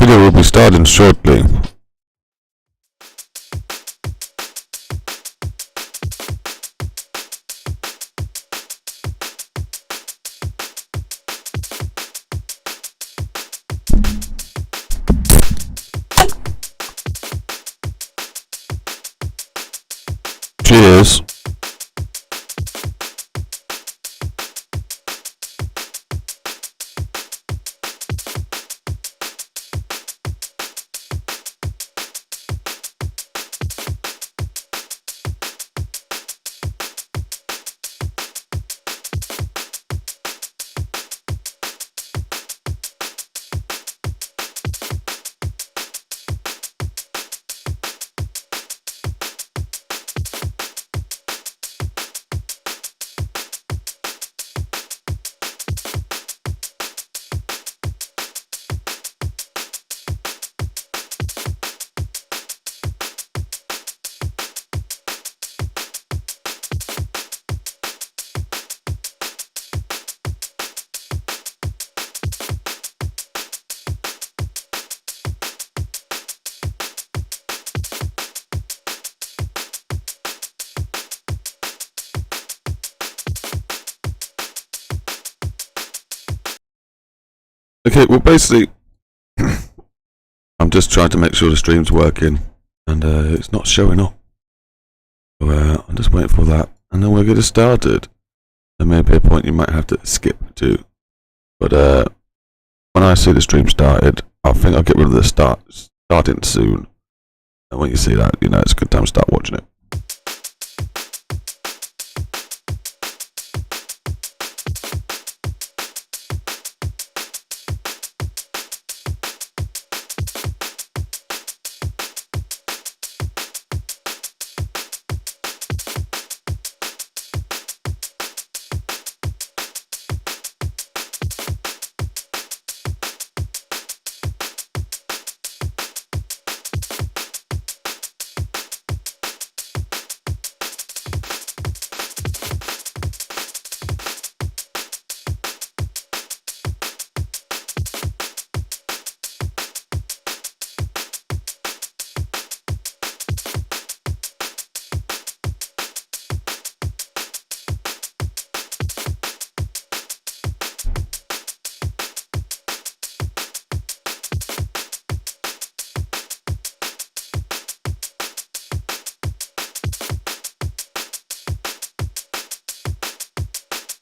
video will be starting shortly. Cheers. Okay, well basically, I'm just trying to make sure the stream's working, and it's not showing up. So I'm just waiting for that, and then we'll get it started. There may be a point you might have to skip to, but when I see the stream started, I think I'll get rid of the starting soon. And when you see that, you know it's a good time to start watching it.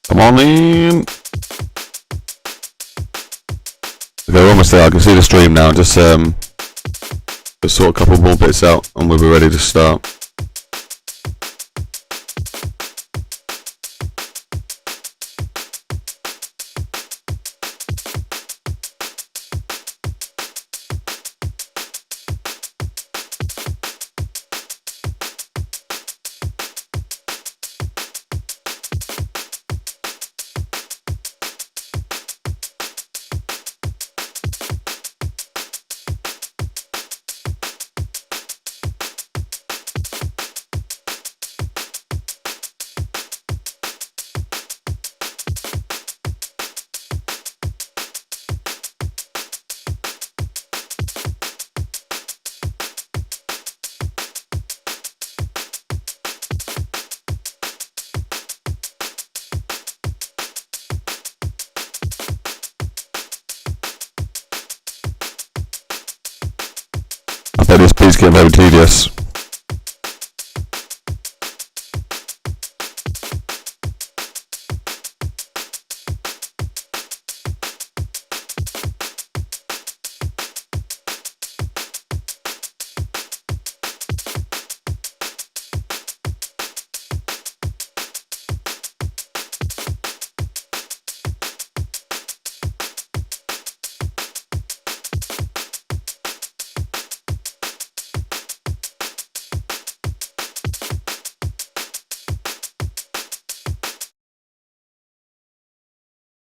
Come on in. Okay, we're almost there. I can see the stream now. Just sort a couple more bits out, and we'll be ready to start. I bet this beat's getting very tedious.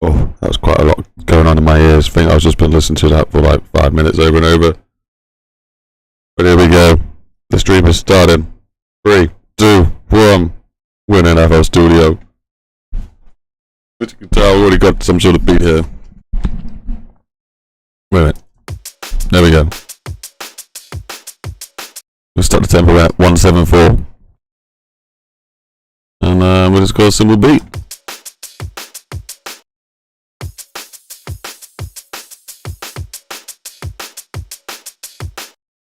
Oh, that was quite a lot going on in my ears. I think I've just been listening to that for like 5 minutes over and over. But here we go. The stream is starting. 3, 2, 1. We're in FL Studio. As you can tell, I've already got some sort of beat here. Wait a minute. There we go. We'll start the tempo at 174. And we'll just go a simple beat.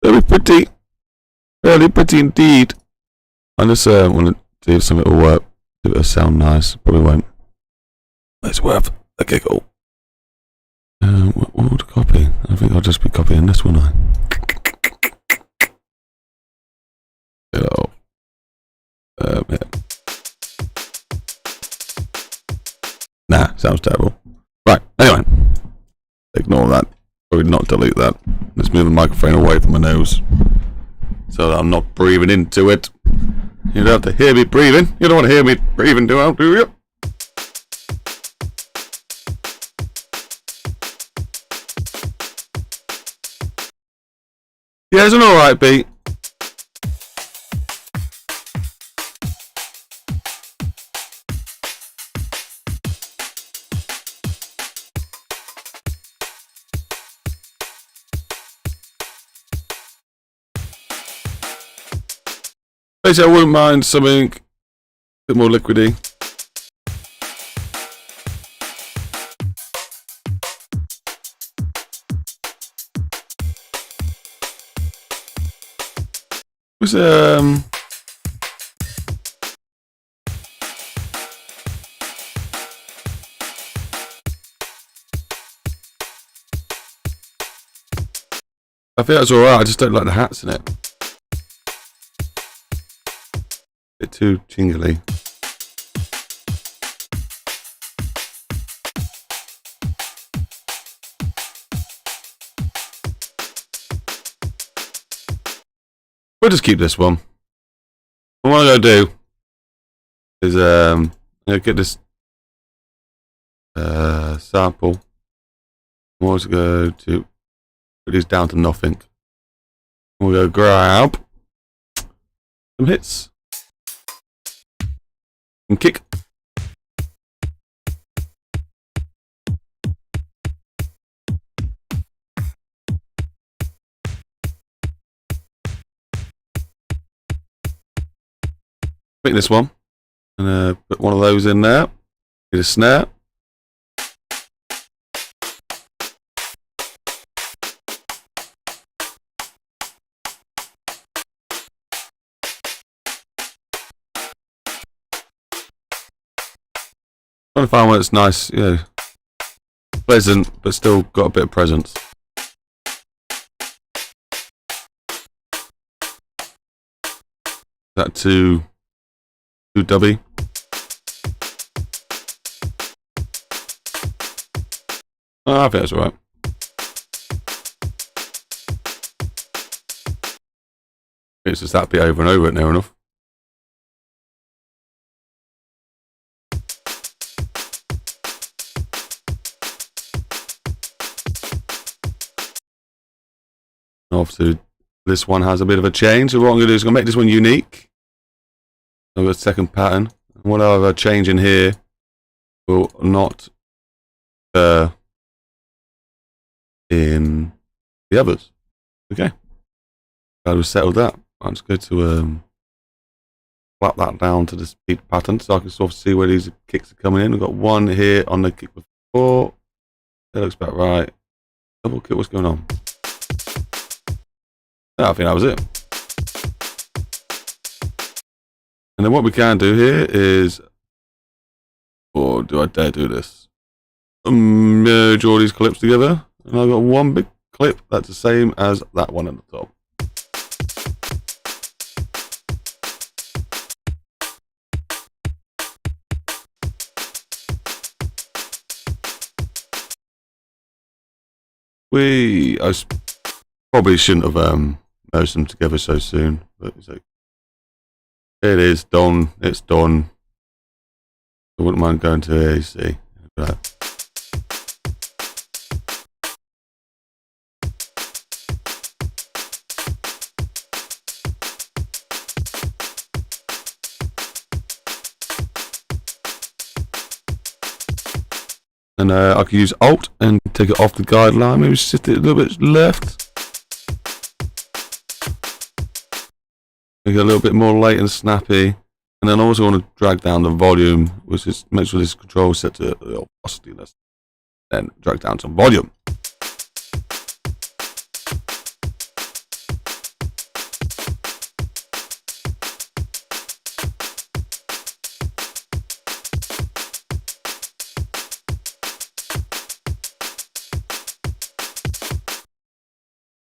Very pretty. Fairly pretty indeed. I just want to see if something will work. If it'll sound nice. Probably won't. It's worth a giggle. What to copy? I think I'll just be copying this one. Yeah. Nah, sounds terrible. Right, anyway. Ignore that. Probably not delete that. Let's move the microphone away from my nose so that I'm not breathing into it. You don't have to hear me breathing. You don't want to hear me breathing, do you? Yeah, it's an alright beat. Basically, I wouldn't mind something a bit more liquidy. Was I think that's alright, I just don't like the hats in it. Bit too jingly. We'll just keep this one. What I'm going to do is I'm going to get this sample. I'm also going to put these down to nothing. We'll go grab some hits and kick. Pick this one and put one of those in there. Get a snare. Trying to find one that's nice, you know, pleasant, but still got a bit of presence. That too dubby. Oh, I think that's alright. It's just that bit over and over it near enough. Obviously, this one has a bit of a change. So what I'm going to do is I'm going to make this one unique. I've got a second pattern. And whatever change in here will not in the others. Okay. Glad we settled that. I'm just going to flap that down to this beat pattern so I can sort of see where these kicks are coming in. We've got one here on the kick before. That looks about right. Double kick, what's going on? I think that was it. And then what we can do here is, or do I dare do this? Merge all these clips together, and I've got one big clip that's the same as that one at the top. I probably shouldn't have merged them together so soon, but it's like, it is done. It's done. I wouldn't mind going to AC. And I could use Alt and take it off the guideline. Maybe shift it a little bit left. make it a little bit more late and snappy. And then I also want to drag down the volume, which is make sure this control is set to opacity. Then drag down some volume.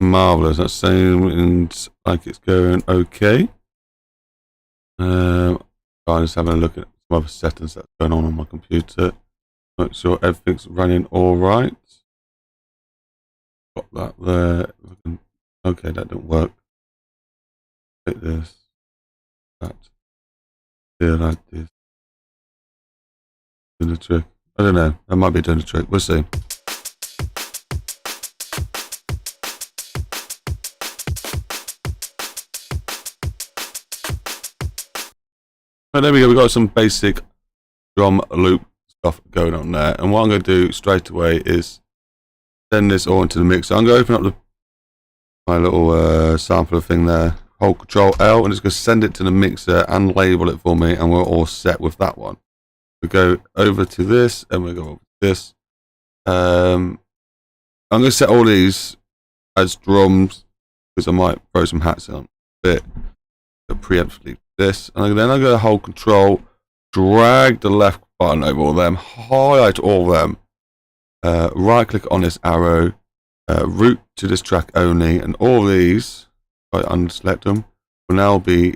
Marvelous. That sounds like it's going okay. I'm just having a look at some other settings that's going on my computer. Make sure everything's running all right. Got that there. Okay, that didn't work. Hit this. That. Yeah, like this. Doing the trick. I don't know. That might be doing the trick. We'll see. But there we go. We've got some basic drum loop stuff going on there. And what I'm going to do straight away is send this all into the mixer. I'm going to open up my little sampler thing there. Hold Control L and it's going to send it to the mixer and label it for me. And we're all set with that one. We go over to this and we go over to this. I'm going to set all these as drums because I might throw some hats in a bit. So preemptively this, and then I'm going to hold Control, drag the left button over all them, highlight all them, right click on this arrow, route to this track only, and all these, if I unselect them, will now be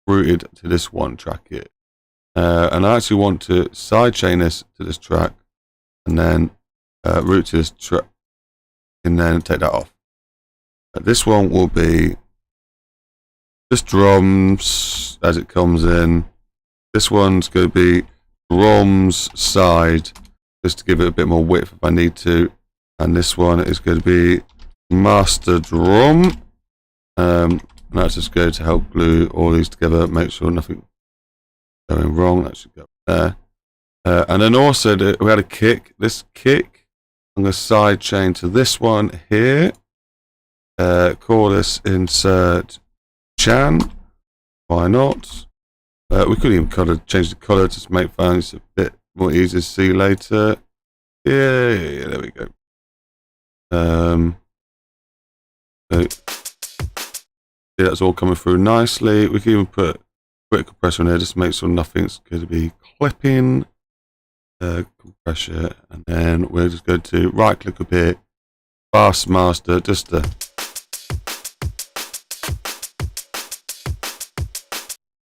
routed to this one track here. And I actually want to sidechain this to this track, and then route to this track, and then take that off. This one will be just drums as it comes in. This one's going to be drums side, just to give it a bit more width if I need to. And this one is going to be master drum. And that's just going to help glue all these together, make sure nothing going wrong. That should go there. And then also we had a kick. This kick, I'm going to side chain to this one here. Call this insert Chan. Why not? We could even change the color to make things a bit more easy to see later. Yeah, there we go. So, yeah, that's all coming through nicely. We can even put a quick compressor in there just to make sure nothing's going to be clipping. Compressor, and then we're just going to right click up here, fast master, just to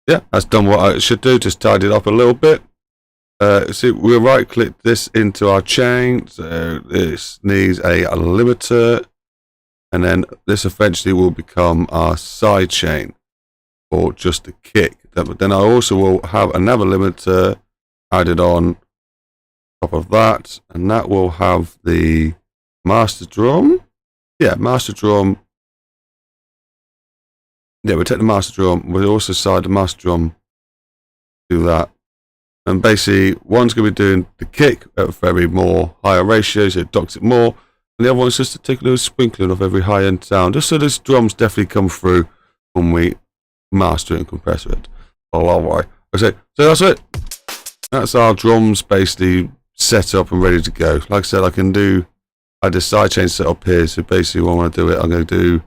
yeah, that's done what I should do, just tidy it up a little bit. See, we'll right click this into our chain, so this needs a limiter, and then this eventually will become our side chain for just a kick. But then I also will have another limiter added on top of that, and that will have the master drum. Yeah, master drum. Yeah, we'll take the master drum. We'll also side the master drum to that. And basically, one's going to be doing the kick at a very more higher ratio, so it docks it more. And the other one's just to take a little sprinkling of every high-end sound, just so those drums definitely come through when we master it and compress it. Okay, so that's it. That's our drums basically set up and ready to go. Like I said, I had this sidechain set up here, so basically when I want to do it, I'm going to do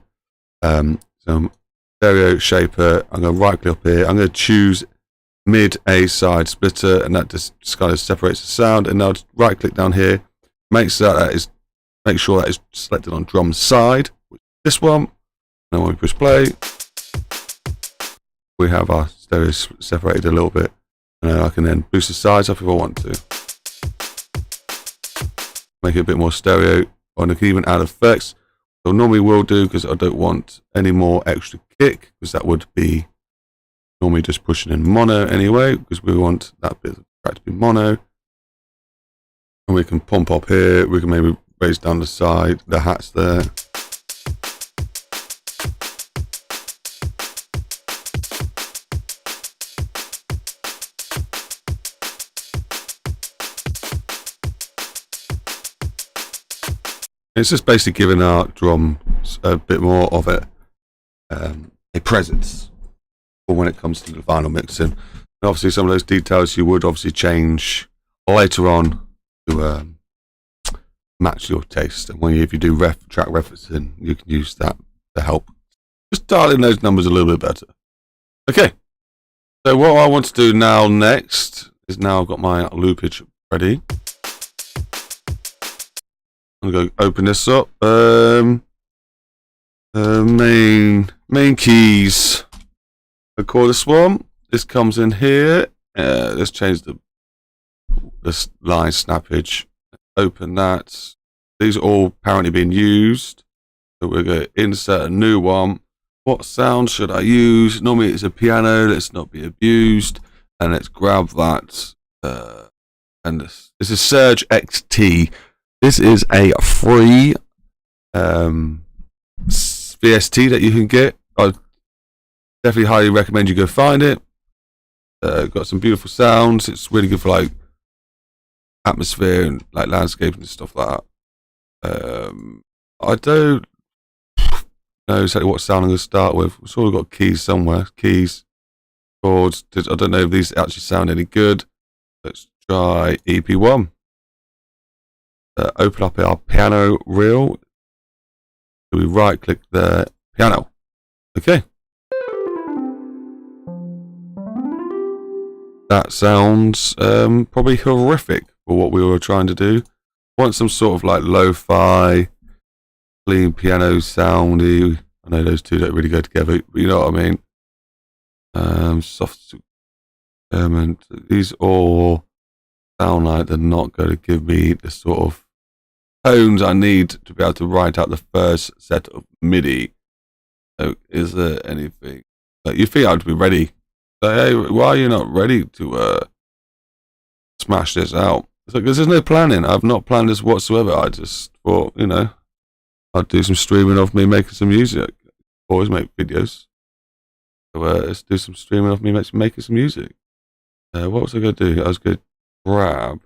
some stereo shaper. I'm going to right click up here. I'm going to choose mid A side splitter, and that just kind of separates the sound. And now right click down here, make sure that is selected on drum side, which is this one. And when we push play, we have our stereo separated a little bit, and I can then boost the sides up if I want to, make it a bit more stereo. And I can even add effects. So normally will do, because I don't want any more extra kick, because that would be normally just pushing in mono anyway, because we want that bit of track to be mono. And we can pump up here, we can maybe raise down the side, the hats there. It's just basically giving our drums a bit more of a presence. or when it comes to the final mixing. And obviously, some of those details you would obviously change later on to match your taste. And if you do track referencing, you can use that to help just dial in those numbers a little bit better. Okay, so what I want to do now next is now I've got my loopage ready. I'm going to go open this up. Main keys. I call this one. This comes in here. Let's change this line snappage. Open that. These are all apparently being used. So we're going to insert a new one. What sound should I use? Normally it's a piano. Let's not be abused. And let's grab that. And this is Surge XT. This is a free VST that you can get. I definitely highly recommend you go find it. Got some beautiful sounds. It's really good for like atmosphere and like landscape and stuff like that. I don't know exactly what sound I'm going to start with. We've sort of got keys somewhere. Keys, chords. I don't know if these actually sound any good. Let's try EP1. Open up our piano reel. So we right click the piano. Okay. That sounds probably horrific for what we were trying to do. Want some sort of like lo-fi, clean piano soundy. I know those two don't really go together, but you know what I mean. Soft these all sound like they're not going to give me the sort of tones I need to be able to write out the first set of MIDI. So is there anything that you think I would be ready? So, hey, why are you not ready to smash this out? It's like, 'cause there's no planning. I've not planned this whatsoever. I just thought, you know, I'd do some streaming of me making some music. Always make videos. So let's do some streaming of me making some music. What was I going to do? I was going to grab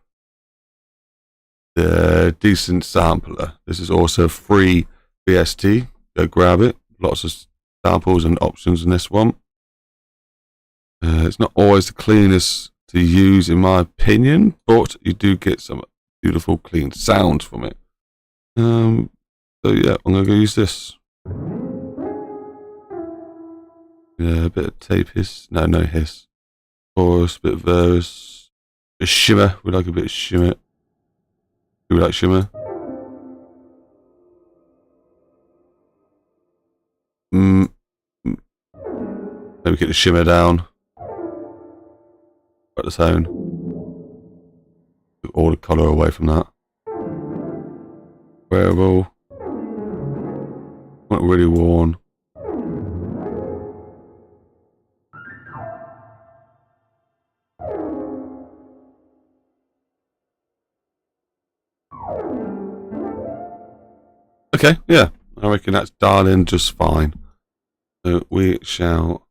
the decent sampler. This is also free VST. Go grab it. Lots of samples and options in this one. It's not always the cleanest to use in my opinion, but you do get some beautiful clean sounds from it. So yeah, I'm going to go use this. Yeah, a bit of tape hiss. No hiss. Chorus, bit of verse. A shimmer. We like a bit of shimmer. Do we like shimmer? Maybe get the shimmer down. Got the tone. Took all the colour away from that. Wearable. Not really worn. Okay, yeah. I reckon that's dialing just fine. So we shall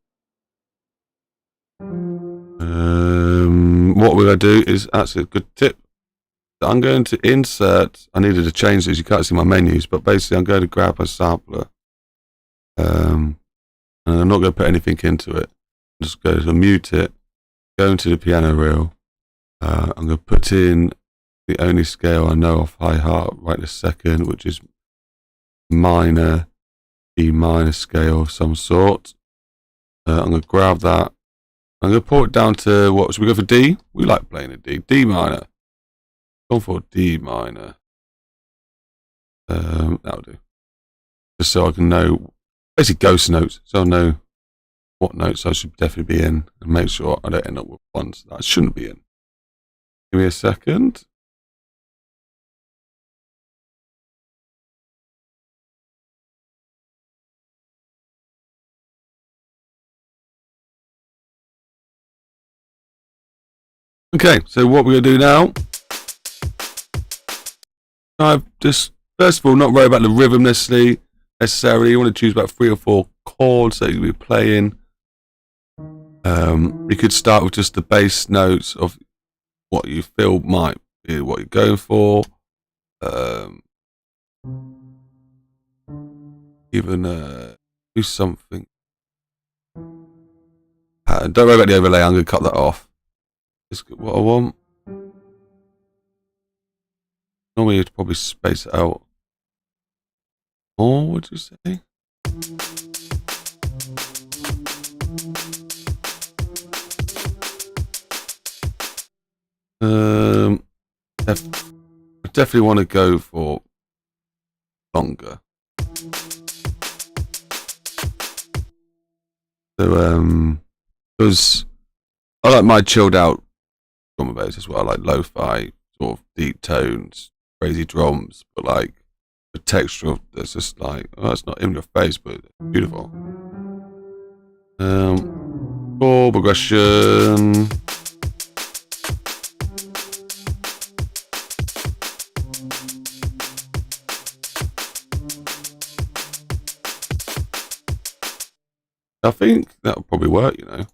what we're going to do is actually a good tip. I'm going to insert, I needed to change this, you can't see my menus, but basically I'm going to grab a sampler and I'm not going to put anything into it. I'm just going to mute it, go into the piano reel. I'm going to put in the only scale I know off high heart right this second, which is minor, E minor scale of some sort. I'm going to grab that. I'm going to put it down to what? Should we go for D? We like playing a D. D minor. Go for D minor. That'll do. Just so I can know, basically ghost notes, so I know what notes I should definitely be in and make sure I don't end up with ones that I shouldn't be in. Give me a second. Okay, so what we're going to do now, I've just, first of all, not worry about the rhythm necessarily. You want to choose about 3 or 4 chords that you'll be playing. You could start with just the bass notes of what you feel might be what you're going for. Even do something. pattern. Don't worry about the overlay, I'm going to cut that off. Just what I want. Normally you'd probably space it out. Or would you say? I definitely want to go for longer. So, because I like my chilled out drum and bass as well, like lo-fi, sort of deep tones, crazy drums, but like the texture that's just like, oh, it's not in your face, but it's beautiful. Chord progression. I think that would probably work, you know.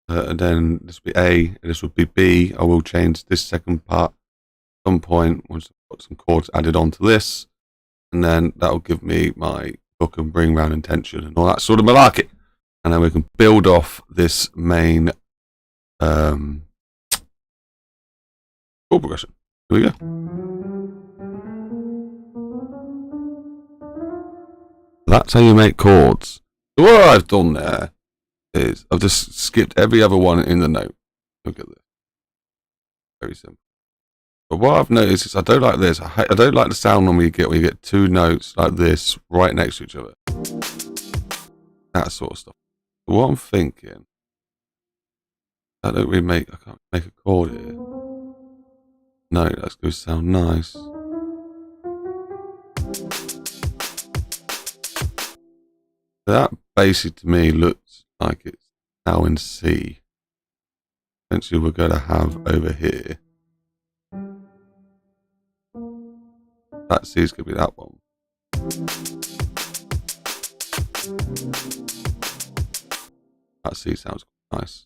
And then this would be A, and this would be B. I will change this second part at some point once I've got some chords added onto this, and then that will give me my hook and bring round intention and all that sort of malarkey. And then we can build off this main chord progression. Here we go. That's how you make chords. So what I've done there is I've just skipped every other one in the note. Look at this. Very simple. But what I've noticed is I don't like this. I don't like the sound when you get two notes like this right next to each other. That sort of stuff. So what I'm thinking, I can't make a chord here. No, that's going to sound nice. That basically to me looks like it's now in C. Essentially we're going to have over here. That C is going to be that one. That C sounds nice.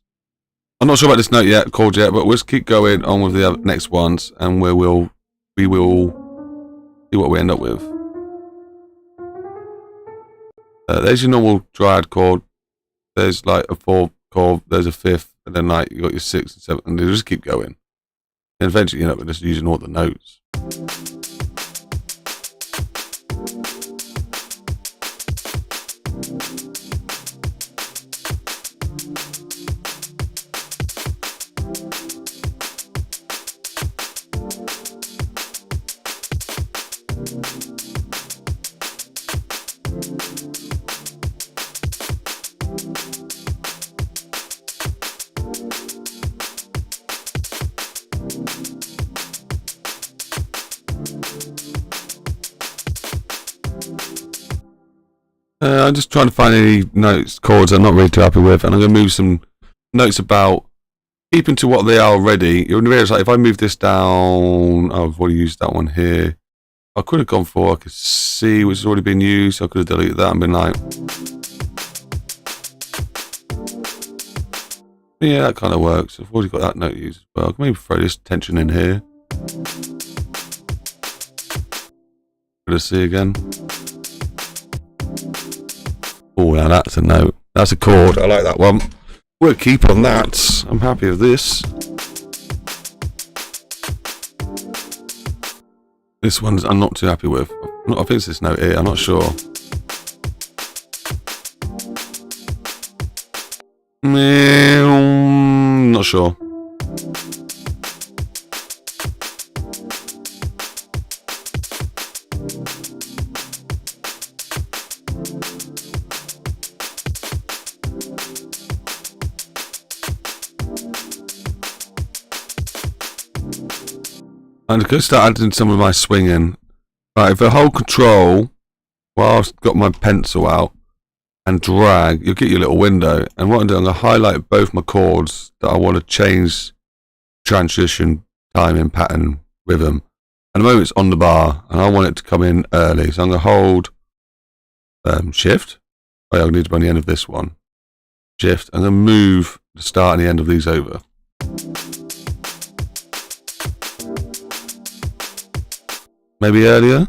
I'm not sure about this note yet, chord yet, but we'll just keep going on with the next ones, and we will see what we end up with. There's your normal triad chord. There's like a fourth chord. There's a fifth, and then like you got your sixth and seventh, and they just keep going. And eventually, you know, we're just using all the notes. I'm just trying to find any notes, chords I'm not really too happy with, and I'm going to move some notes about keeping to what they are already. You'll realise, like, if I move this down, oh, I've already used that one here. I could have gone for, I could see which has already been used, so I could have deleted that and been like, yeah, that kind of works. I've already got that note used as well. I can maybe throw this tension in here. Good to see again. Oh, now that's a note. That's a chord. I like that one. We'll keep on that. I'm happy with this. This one's I'm not too happy with. I think it's this note here. I'm not sure. Not sure. I'm going to start adding some of my swinging. Right, if I hold control while I've got my pencil out and drag, you'll get your little window. And what I'm doing, I'm going to highlight both my chords that I want to change transition, timing, pattern, rhythm. At the moment it's on the bar and I want it to come in early. So I'm going to hold shift. Oh, yeah, I need to be on the end of this one. Shift. I'm going to move the start and the end of these over. Maybe earlier.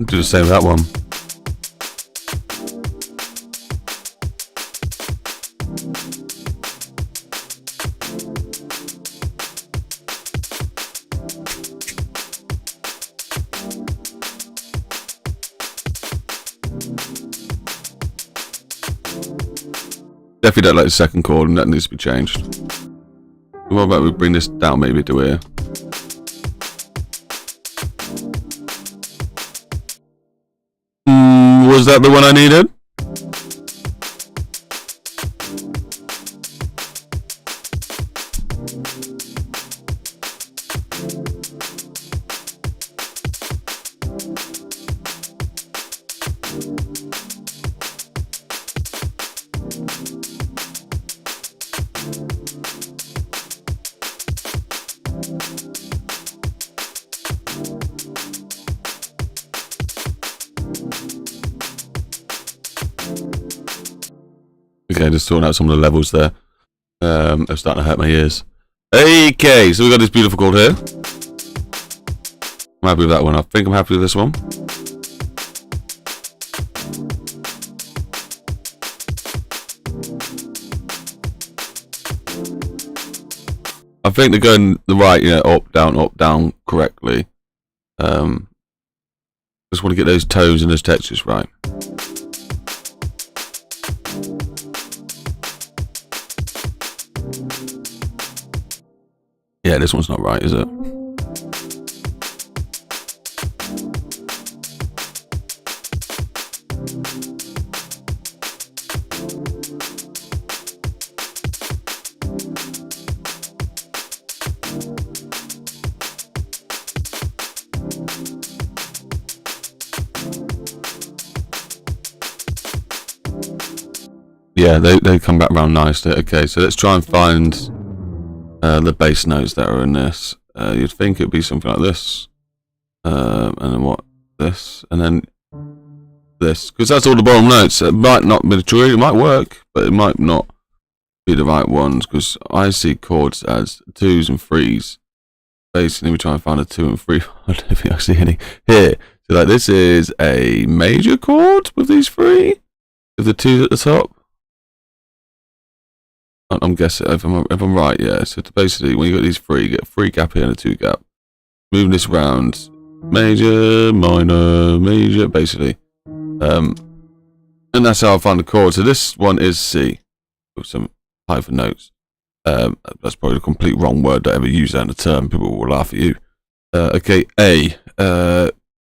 do the same with that one. Definitely don't like the second chord, and that needs to be changed. What about we bring this down maybe to here? Was that the one I needed? Okay, just sorting out some of the levels there. They're starting to hurt my ears. Okay, so we got this beautiful chord here. I'm happy with that one. I think I'm happy with this one. I think they're going the right, up, down correctly. Just want to get those tones and those textures right. Yeah, this one's not right, is it? Yeah, they come back round nicely. Okay, so let's try and find the bass notes that are in this. You'd think it'd be something like this, and then what? This, and then this, because that's all the bottom notes. It might not be true. It might work, but it might not be the right ones. Because I see chords as 2s and 3s. Basically, we try and find a 2 and 3. I don't think I see any here. So like this is a major chord with these 3, with the 2s at the top. I'm guessing if I'm right, yeah. So basically, when you got these 3, you get a 3 gap here and a 2 gap. Moving this round, major, minor, major, basically, and that's how I find the chord. So this one is C with some hyphen notes. That's probably a complete wrong word to ever use that in a term. People will laugh at you. Okay, A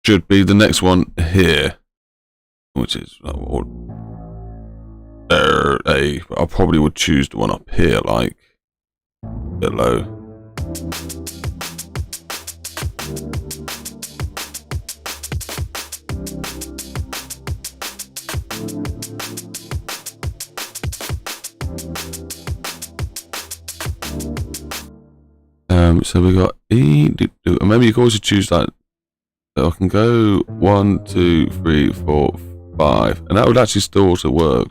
should be the next one here, which is A. I probably would choose the one up here, like a bit low. So we got E, and maybe you can also choose that. So I can go 1, 2, 3, 4, 5, and that would actually still also work.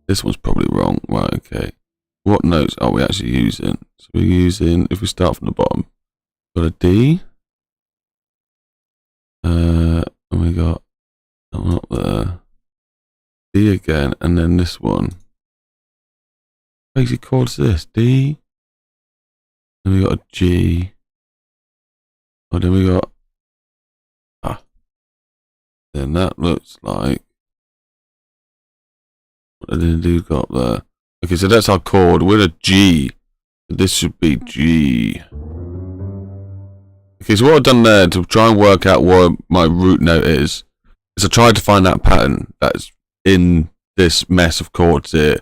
This one's probably wrong. Right, okay. What notes are we actually using? So we're using, if we start from the bottom, got a D. And we got that one up there. D again, and then this one. Basic chords this. D. Then we got a G. Oh, then we got then that looks like what did do got there? Okay, so that's our chord. We're a G. This should be G. Okay, so what I've done there to try and work out what my root note is I tried to find that pattern that's in this mess of chords here.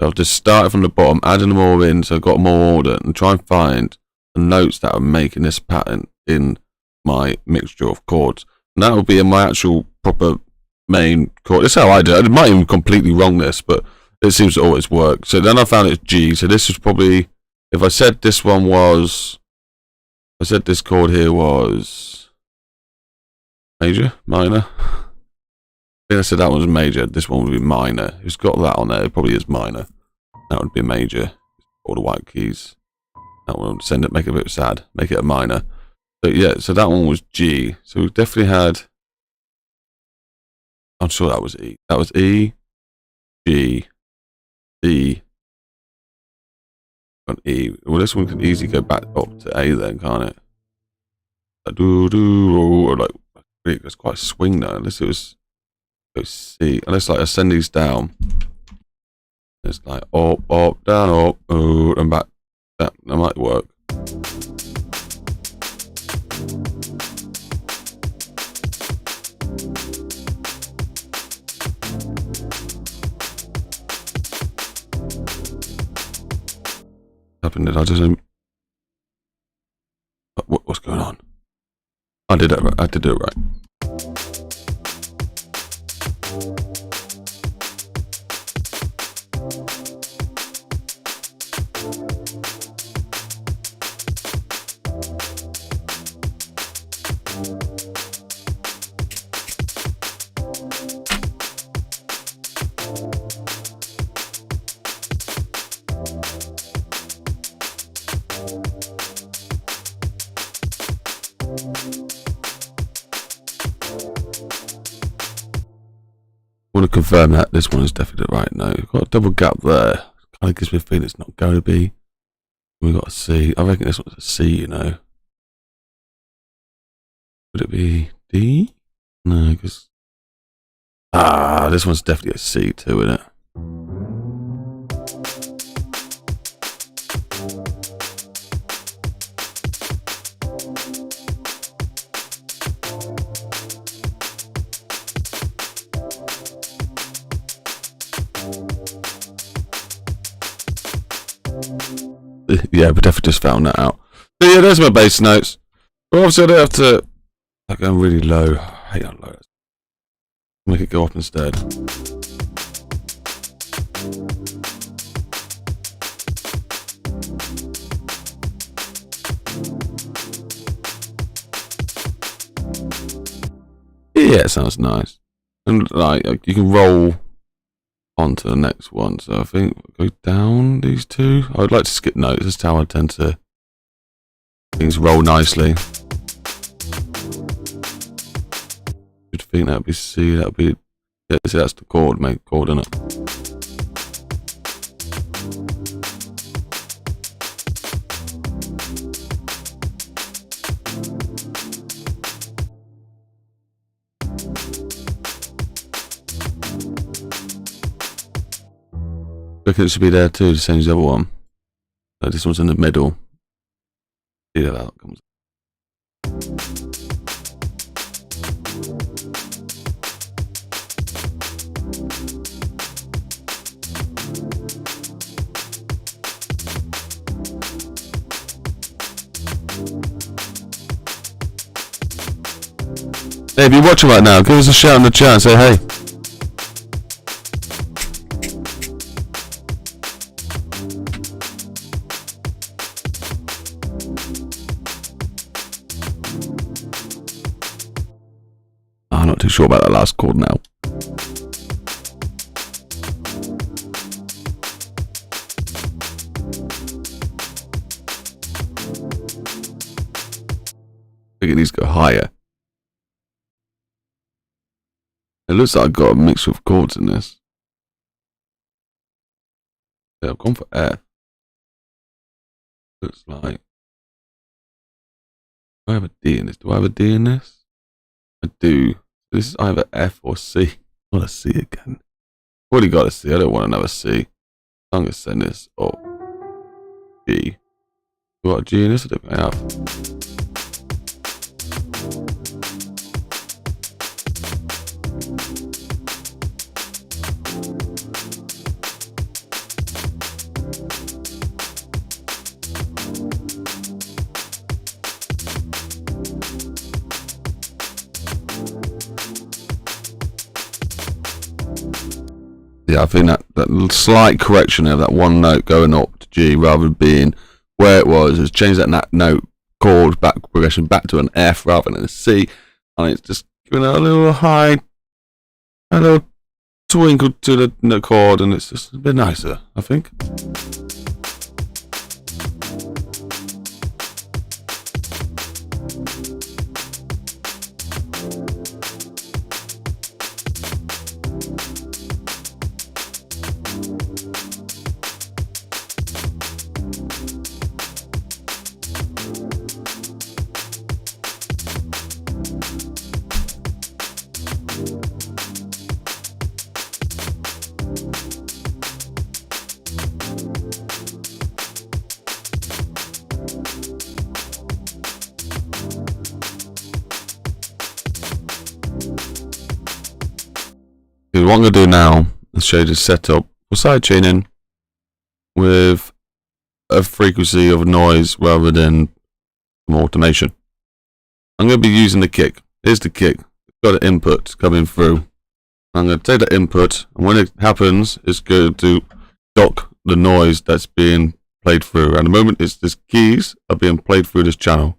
So I've just started from the bottom, adding them all in, so I've got more order, and try and find the notes that are making this pattern in my mixture of chords. And that will be in my actual proper main chord. That's how I do it. I might even completely wrong this, but it seems to always work. So then I found it's G. So this is probably, if I said this one was, I said this chord here was major, minor. I think I said that one was major. This one would be minor. It's got that on there. It probably is minor. That would be major. All the white keys. That one will send it, make it a bit sad, make it a minor. So yeah, so that one was G. So we definitely had. I'm sure that was E. That was E, G, E, and E. Well, this one can easily go back up to A then, can't it? Do do, or like it's quite a swing though. Unless it was C. Unless like I send these down. It's like up, down, up, and back. That might work. Happened? Did I just? What's going on? I did it. I did it right. I want to confirm that this one is definitely the right note. We've got a double gap there. Kind of gives me a feeling it's not going to be. We've got a C. I reckon this one's a C, you know. Would it be D? No, because... this one's definitely a C too, isn't it? Yeah, we definitely just found that out. But yeah, there's my bass notes. But obviously I don't have to like go really low. I hate how low. Make it go up instead. Yeah, it sounds nice. And like you can roll on to the next one. So I think we'll go down these two. I would like to skip notes. That's how I tend to things roll nicely. You'd think that would be C. That would be yeah. See, that's the chord, mate. Chord, isn't it? I reckon it should be there too, the same as the other one. So this one's in the middle. See how that comes. Hey, if you're watching right now, give us a shout in the chat and say hey. I'm not too sure about that last chord now. I think it needs to go higher. It looks like I've got a mix of chords in this. Yeah, I've gone for F. Looks like. Do I have a D in this? Do I have a D in this? I do. This is either F or C. Not a C again. Already got a C. I don't want another C. I'm going to send this up. G. You got a G in this? I don't think I have. Yeah, I think that slight correction of that one note going up to G rather than being where it was has changed that note chord back progression back to an F rather than a C, and it's just giving it a little high, a little twinkle to the chord, and it's just a bit nicer, I think. what I'm going to do now is show you the setup for sidechaining with a frequency of noise rather than some automation. I'm going to be using the kick. Here's the kick. It's got an input coming through. I'm going to take that input, and when it happens, it's going to dock the noise that's being played through. At the moment, it's these keys are being played through this channel,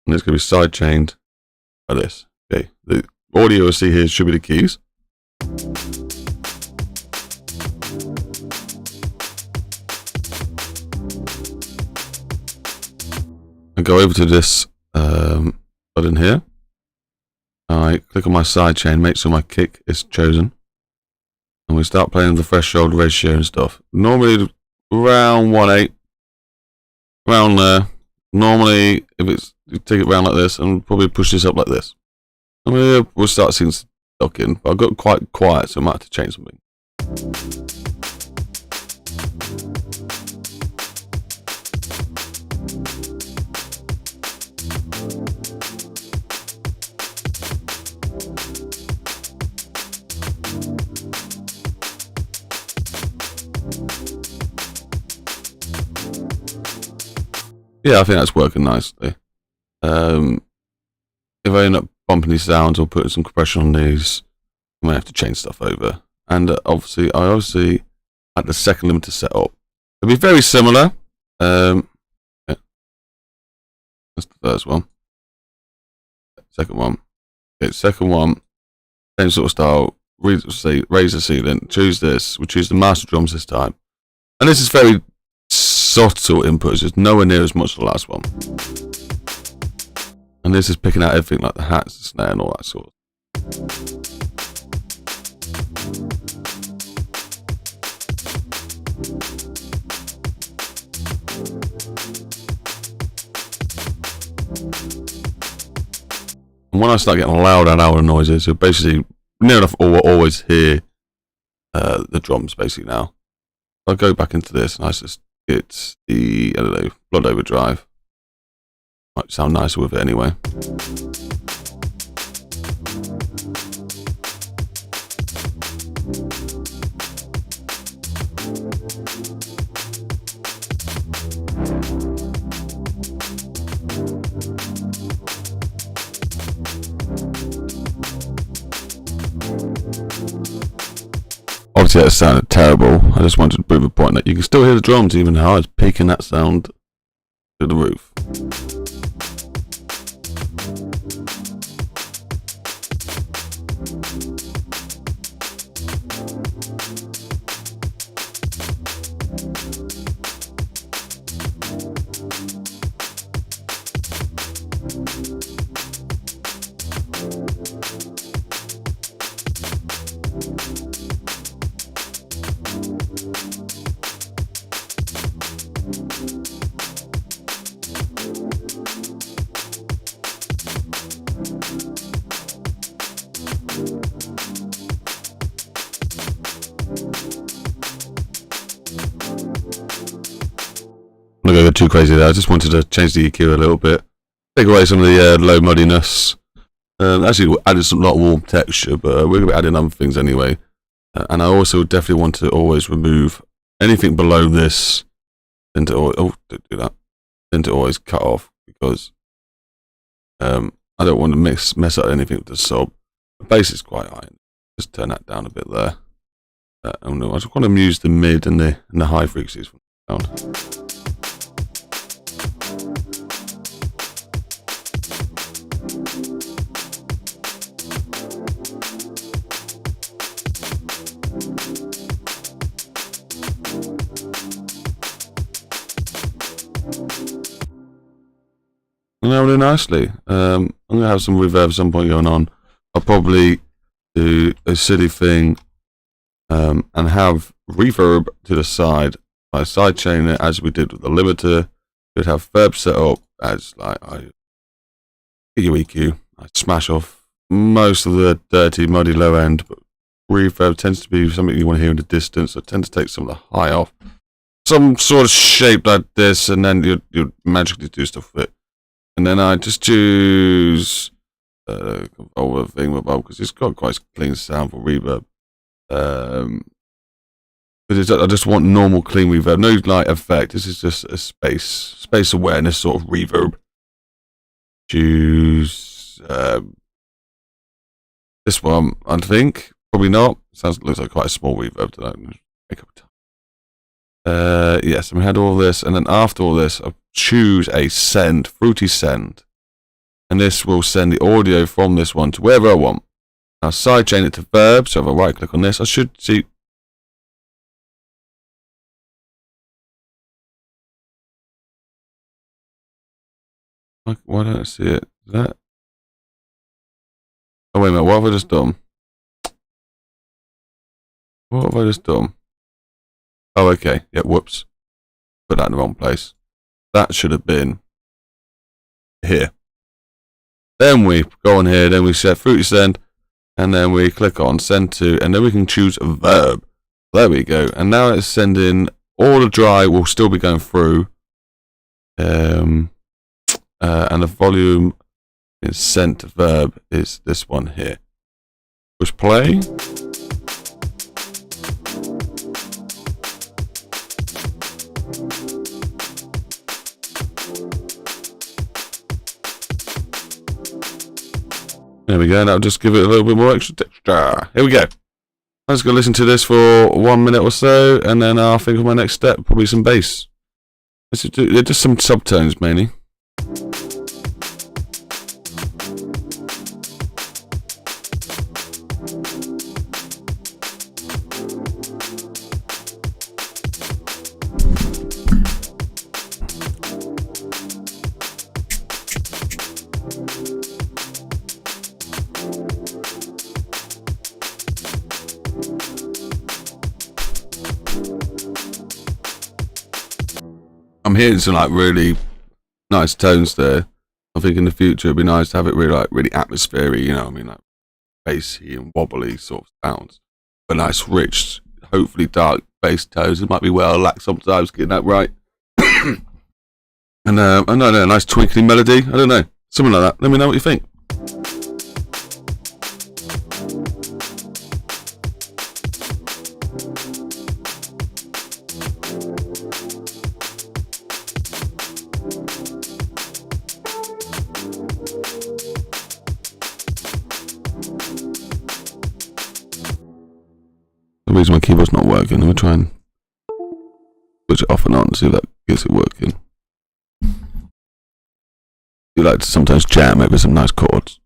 and it's going to be sidechained by this. Okay, the audio you see here should be the keys. I go over to this button here. I click on my sidechain, make sure my kick is chosen, and we start playing the threshold ratio and stuff. Normally around 1/8, around there. Normally, if it's you take it around like this, and probably push this up like this. And we'll start seeing stuck in. But I got quite quiet, so I might have to change something. Yeah, I think that's working nicely. If I end up bumping these sounds or putting some compression on these, I might have to change stuff over. And obviously, I had the second limiter set up. It'll be very similar. Yeah. That's the first one. Second one. Okay, second one. Same sort of style. Raise the ceiling. Choose this. We'll choose the master drums this time. And this is very subtle inputs. It's nowhere near as much as the last one. And this is picking out everything like the hats, the snare, and all that sort of. And when I start getting louder noises, you'll basically near enough always hear the drums basically now. I'll go back into this and I just get the, I don't know, Blood Overdrive. Might sound nicer with it anyway. Obviously that sounded terrible. I just wanted to prove a point that you can still hear the drums even though I was peaking that sound to the roof. I'm not going to go too crazy there. I just wanted to change the EQ a little bit, take away some of the low muddiness. Actually, added a lot of warm texture, but we're going to be adding other things anyway. And I also definitely want to always remove anything below this. Don't do that. Then to always cut off because I don't want to mess up anything with the sub. The bass is quite high. Just turn that down a bit there. And I just want to use the mid and the high frequencies from the sound. Really nicely. I'm going to have some reverb at some point going on. I'll probably do a silly thing and have reverb to the side. I sidechain it as we did with the limiter. We'd have verb set up as like EQ. I smash off most of the dirty, muddy low end, but reverb tends to be something you want to hear in the distance. So I tend to take some of the high off. Some sort of shape like this, and then you magically do stuff with it. And then I just choose controller thing because it's got quite clean sound for reverb. Because I just want normal clean reverb, no light effect. This is just a space awareness sort of reverb. Choose this one. I think probably not. Looks like quite a small reverb to that. Make up time. Yes, and we had all this, and then after all this, I choose a send, fruity send, and this will send the audio from this one to wherever I want. Now sidechain it to verb. So if I right click on this, I should see. Why don't I see it? Is that? Oh wait a minute. What have I just done? What have I just done? Oh, okay. Yeah, whoops. Put that in the wrong place. That should have been here. Then we go on here, then we set fruity send, and then we click on send to, and then we can choose a verb. There we go. And now it's sending, all the dry will still be going through. And the volume is sent to verb is this one here. Push play. There we go. Now just give it a little bit more extra texture. Here we go. I'm just going to listen to this for 1 minute or so, and then I'll think of my next step. Probably some bass. Just some subtones mainly. I'm hearing some like really nice tones there. I think in the future it'd be nice to have it really atmospheric, you know what I mean, like bassy and wobbly sort of sounds. But nice, rich, hopefully dark bass tones. It might be where I lack sometimes getting that right. And I don't know, a nice twinkling melody. I don't know, something like that. Let me know what you think. The reason my keyboard's not working, let me try and switch it off and on and see if that gets it working. You like to sometimes jam over some nice chords.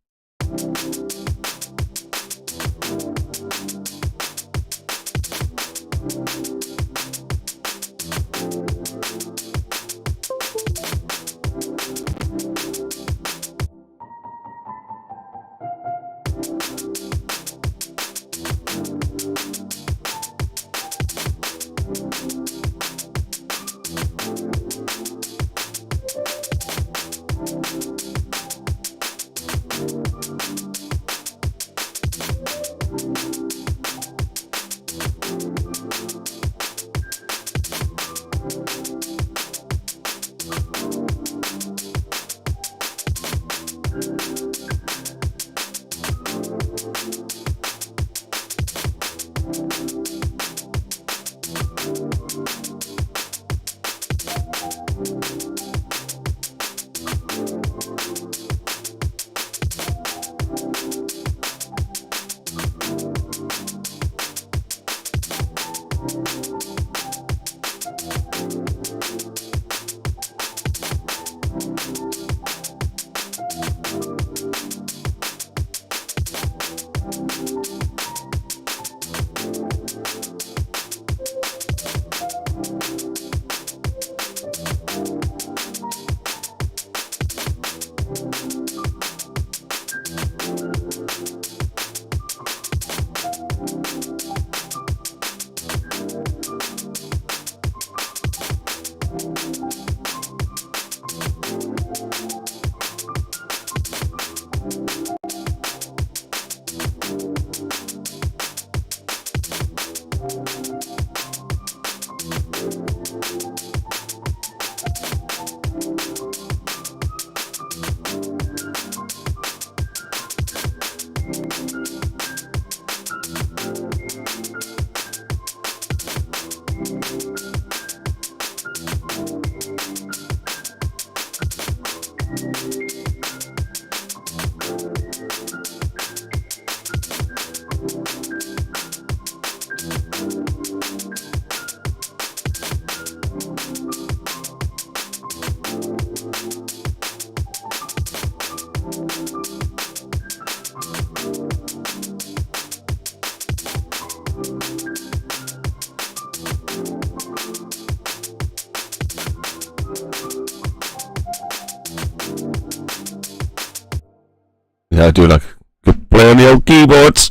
Yeah, I do like a good play on the old keyboards.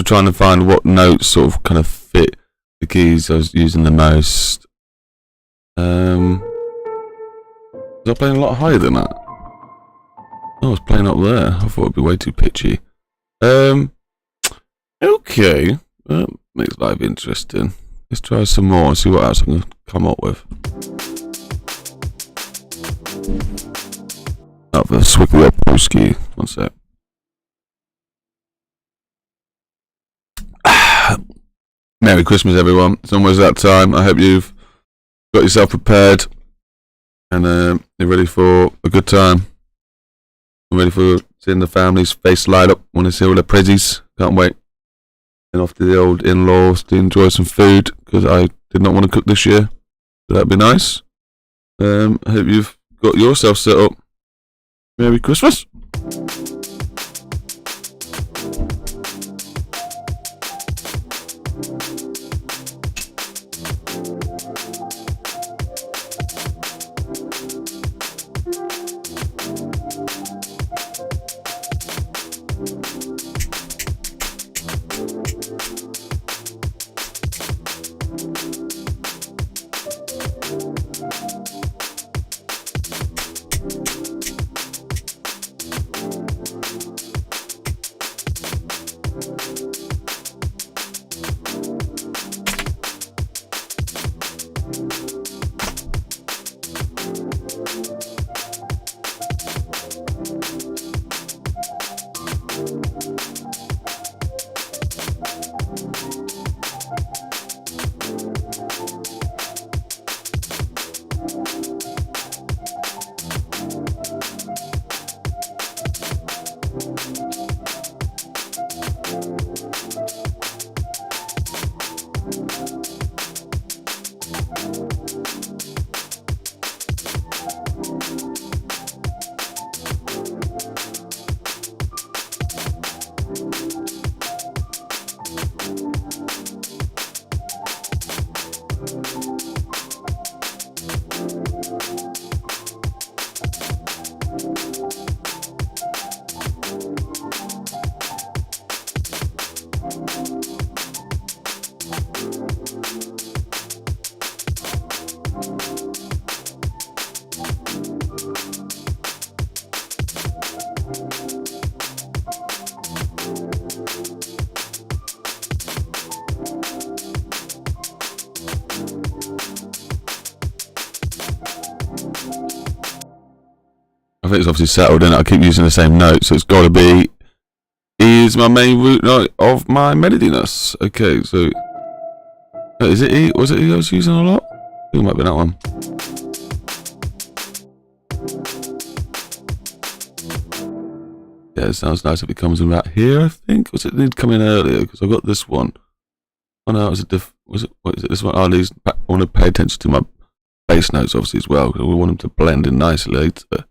Trying to find what notes sort of kind of fit the keys I was using the most. Was I playing a lot higher than that? Oh, I was playing up there. I thought it'd be way too pitchy. Okay. That makes life interesting. Let's try some more and see what else I can come up with. Up the Swiggle Polski. One sec. Merry Christmas, everyone. It's almost that time. I hope you've got yourself prepared and you're ready for a good time. I'm ready for seeing the family's face light up when they see all the prezzies. Can't wait. And off to the old in-laws to enjoy some food because I did not want to cook this year. So that'd be nice. I hope you've got yourself set up. Merry Christmas. I think it's obviously settled in. I keep using the same note, so it's got to be E is my main root note of my melodiness. Okay, so is it E? Was it E I was using a lot? I think it might be that one. Yeah, it sounds nice if it comes in about here. I think was it need to come in earlier because I got this one. Oh no, was it? What is it? This one? Oh, these. I want to pay attention to my bass notes obviously as well because we want them to blend in nicely later.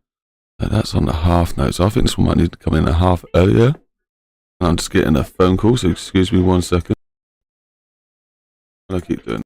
That's on the half note, so I think this one might need to come in a half earlier. I'm just getting a phone call, so excuse me 1 second. I'll keep doing.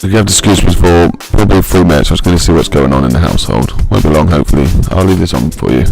You have to excuse me for probably 3 minutes. I was going to see what's going on in the household. Won't be long, hopefully. I'll leave this on for you.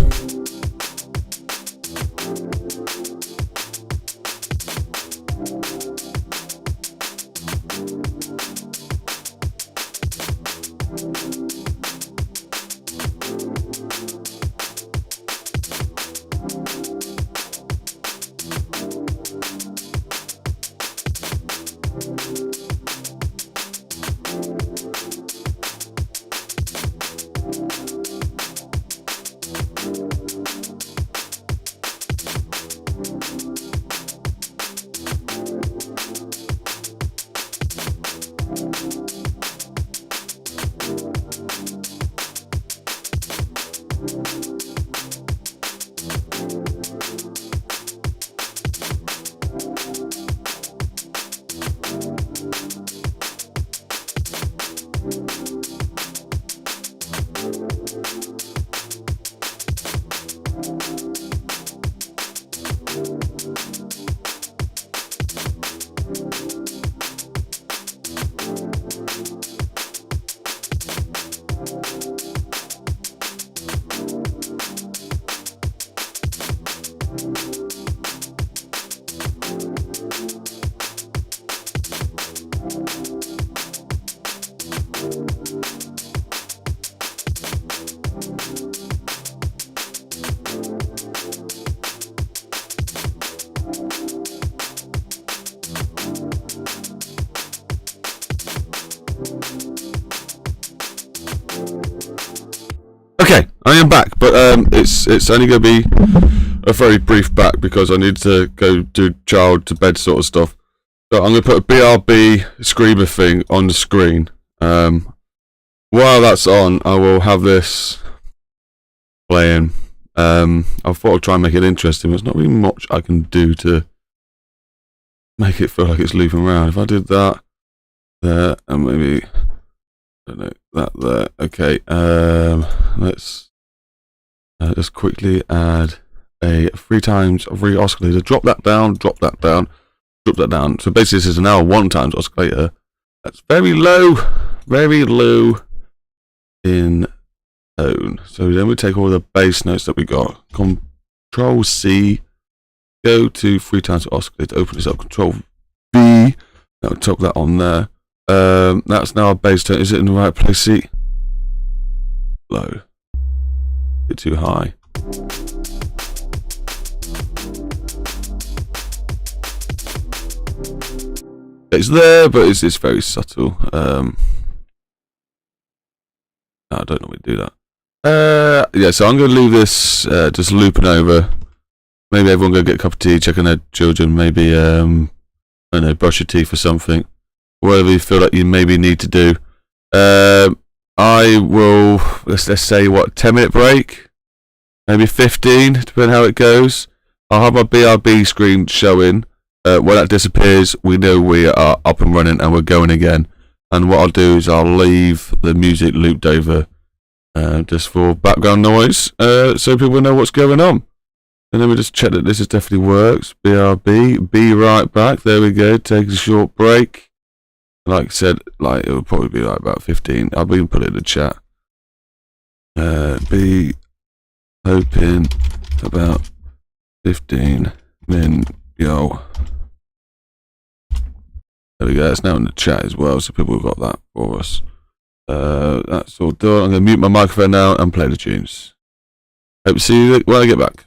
am back, but it's only going to be a very brief back because I need to go do child to bed sort of stuff. So I'm going to put a BRB screamer thing on the screen. While that's on, I will have this playing. I thought I'd try and make it interesting, but there's not really much I can do to make it feel like it's looping around. If I did that there, and maybe, I don't know, that there. Okay, let's just quickly add a 3 times oscillator. Drop that down, drop that down, drop that down. So basically this is now a 1 times oscillator. That's very low in tone. So then we take all the bass notes that we got. Control C, go to 3 times oscillator, open this up, Control V, that'll tuck that on there. That's now a bass tone. Is it in the right place? See? Low. Bit too high. It's there, but it's very subtle. I don't normally do that. Yeah, so I'm going to leave this just looping over. Maybe everyone go get a cup of tea, check on their children, maybe, I don't know, brush your teeth or something. Whatever you feel like you maybe need to do. I will, let's say, 10-minute break? Maybe 15, depending how it goes. I'll have my BRB screen showing. When that disappears, we know we are up and running and we're going again. And what I'll do is I'll leave the music looped over just for background noise so people know what's going on. And then we just check that this definitely works. BRB, be right back. There we go. Take a short break. Like I said, it will probably be like about 15. I'll even put it in the chat. Be hoping about 15 min yo. There we go. It's now in the chat as well, so people have got that for us. That's all done. I'm going to mute my microphone now and play the tunes. Hope to see you when I get back.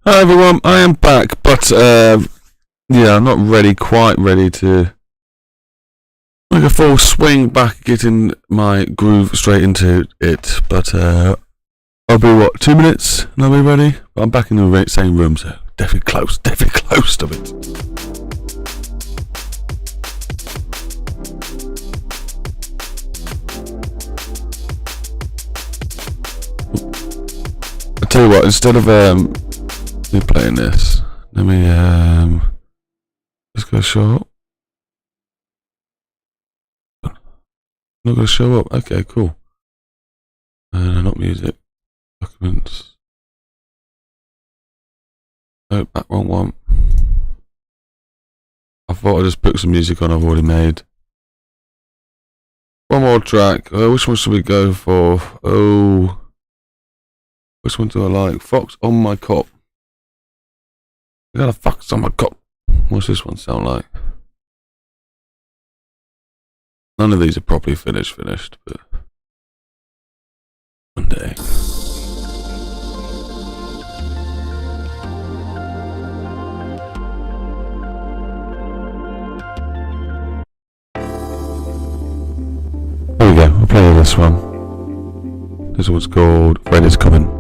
Hi everyone, I am back, but yeah, I'm not quite ready to make a full swing back, getting my groove straight into it. But I'll be 2 minutes and I'll be ready. But I'm back in the same room, so definitely close to it. I'll tell you what, instead of me playing this, let me just go show up. Not gonna show up. Okay, cool. Not music. Documents. Oh, back wrong one. I thought I'd just put some music on I've already made. One more track. Which one should we go for? Oh, which one do I like? Fox on my cop. I got a fox on my cop. What's this one sound like? None of these are properly finished, but one day. There we go, we'll play this one. This one's called When It's Coming.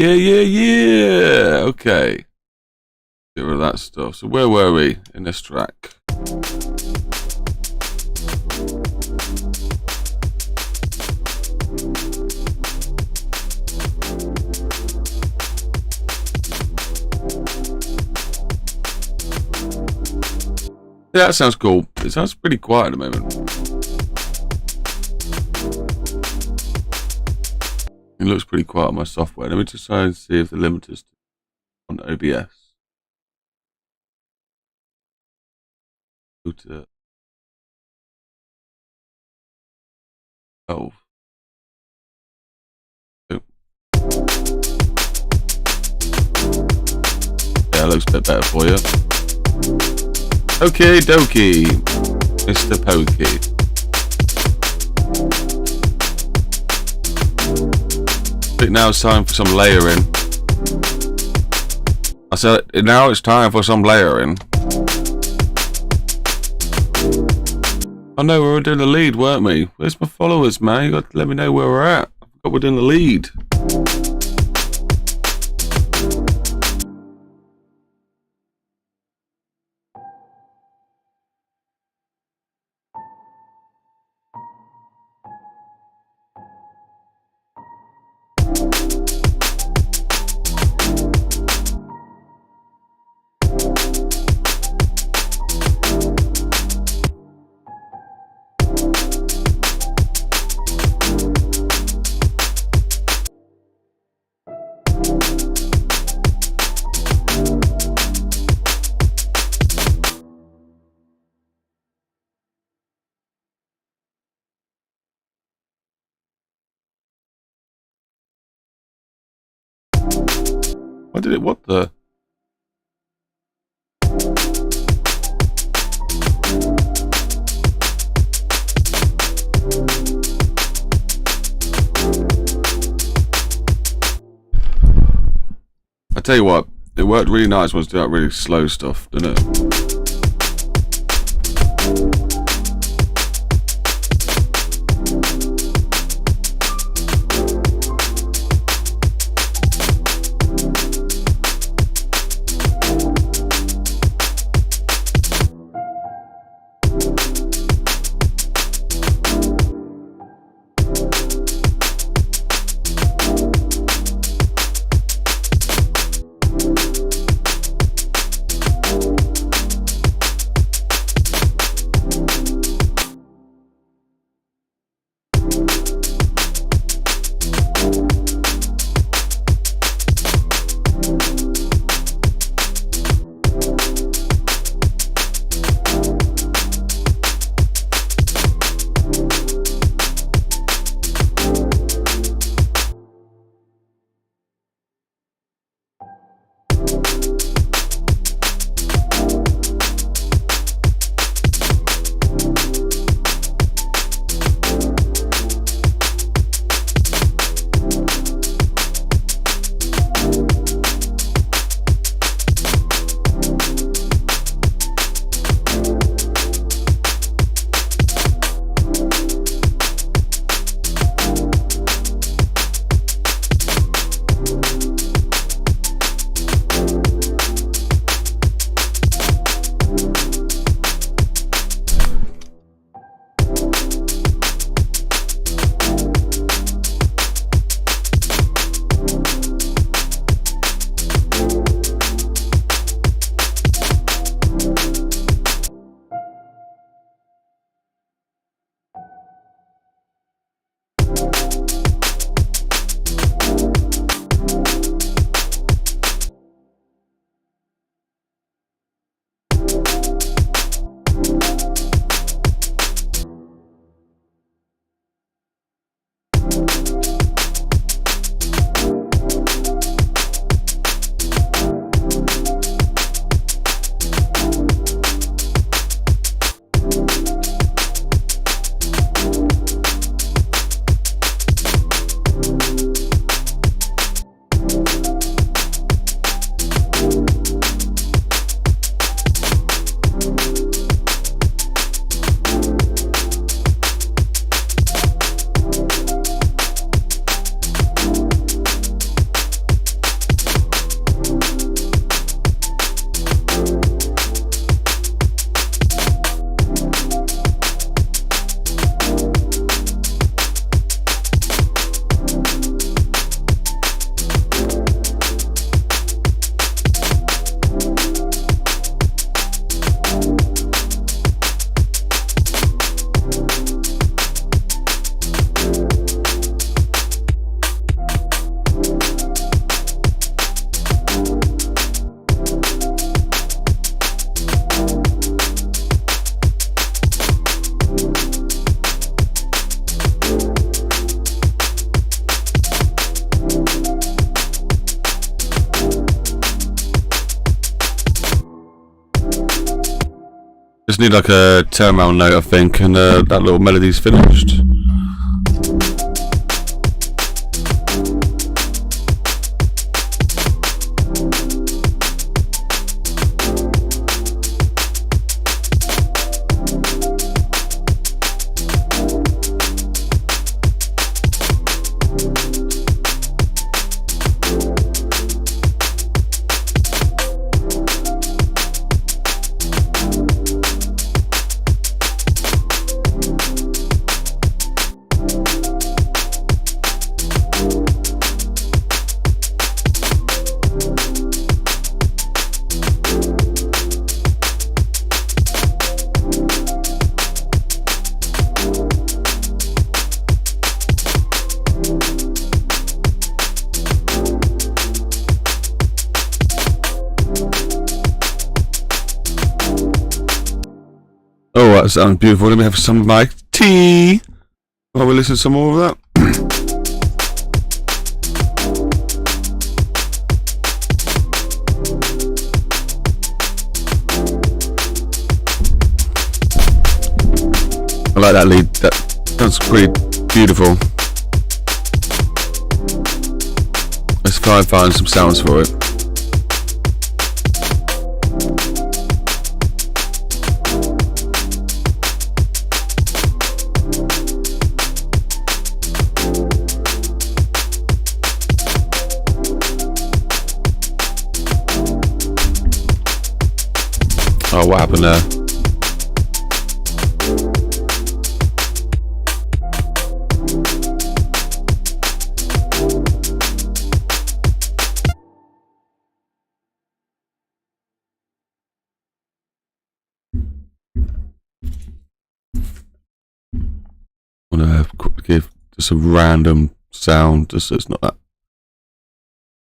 Yeah. Okay. Get rid of that stuff. So where were we in this track? Yeah, that sounds cool. It sounds pretty quiet at the moment. It looks pretty quiet on my software. Let me just try and see if the limiter's on OBS. Go to 12. Oh. Yeah, it looks a bit better for you. Okay, dokie, Mr. Pokey. I think now it's time for some layering. I said now it's time for some layering. I know we were doing the lead, weren't we? Where's my followers, man? You got to let me know where we're at. I forgot we're doing the lead. Why did it? What the? I tell you what, it worked really nice when it's doing that really slow stuff, didn't it? Just need like a turnaround note, I think, and that little melody's finished. Oh, that sounds beautiful. Let me have some of my tea while we listen to some more of that. I like that lead. That sounds pretty beautiful. Let's try and find some sounds for it. Oh, what happened there? I want to give just a random sound, just so it's not that.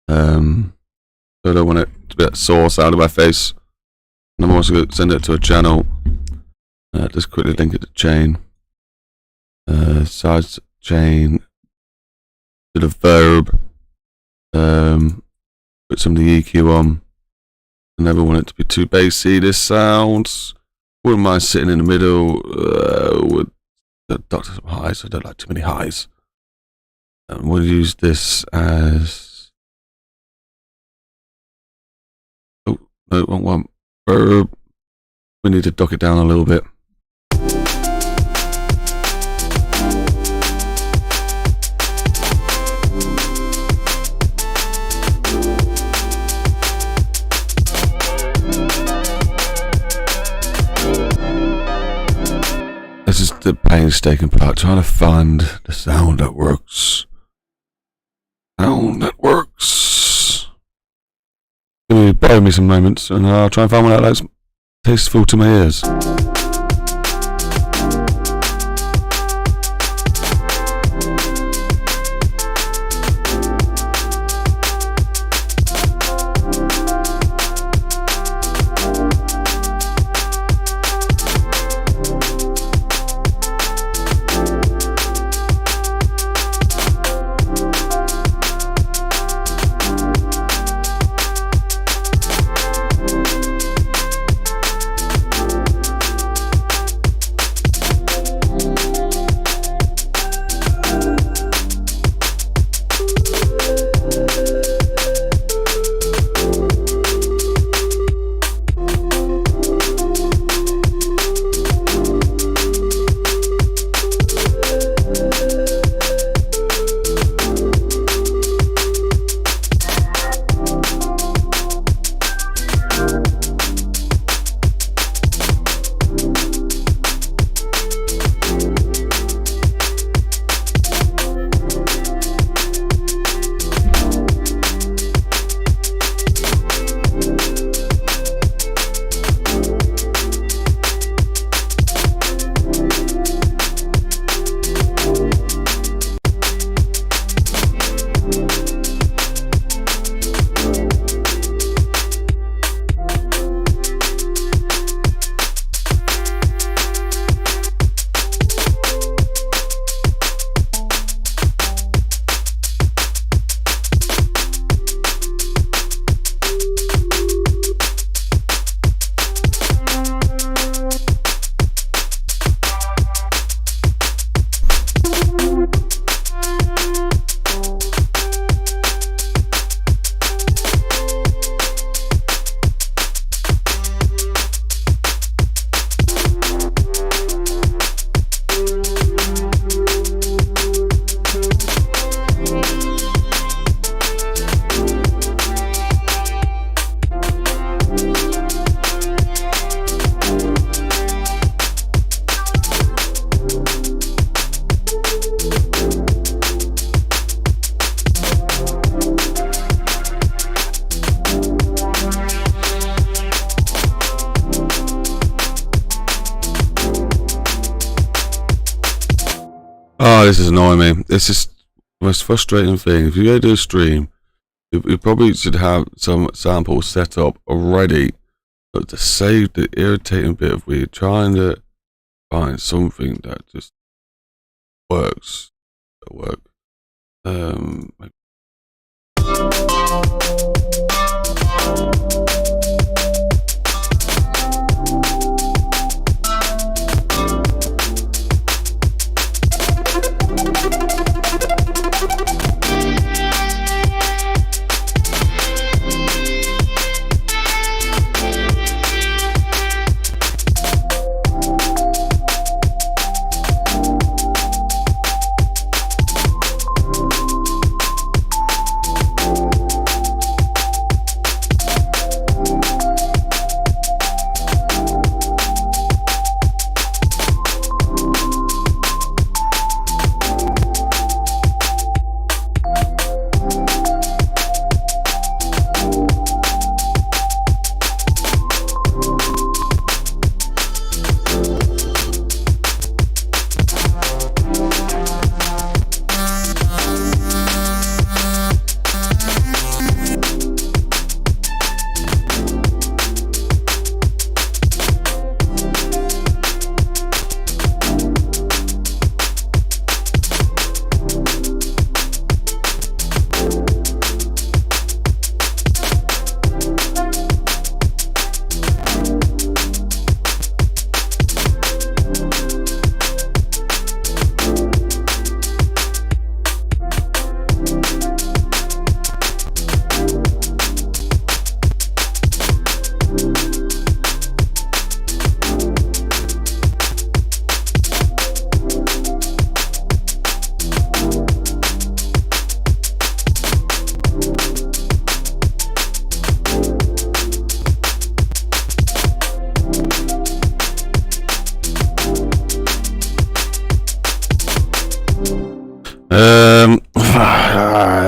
I don't want it to be that sore sound in my face. And I'm also going to send it to a channel. Just quickly link it to chain. Size chain. To the verb. Put some of the EQ on. I never want it to be too bassy. This sounds. Wouldn't mind sitting in the middle with some highs. I don't like too many highs. And we'll use this as. Oh, no, wrong one. Verb. We need to dock it down a little bit. This is the painstaking part, trying to find the sound that works. Sound that works. Bear with me some moments and I'll try and find one that's tasteful to my ears. Oh, this is annoying me. This is the most frustrating thing. If you go to a stream, you probably should have some samples set up already, but to save the irritating bit of we trying to find something that just works. Maybe.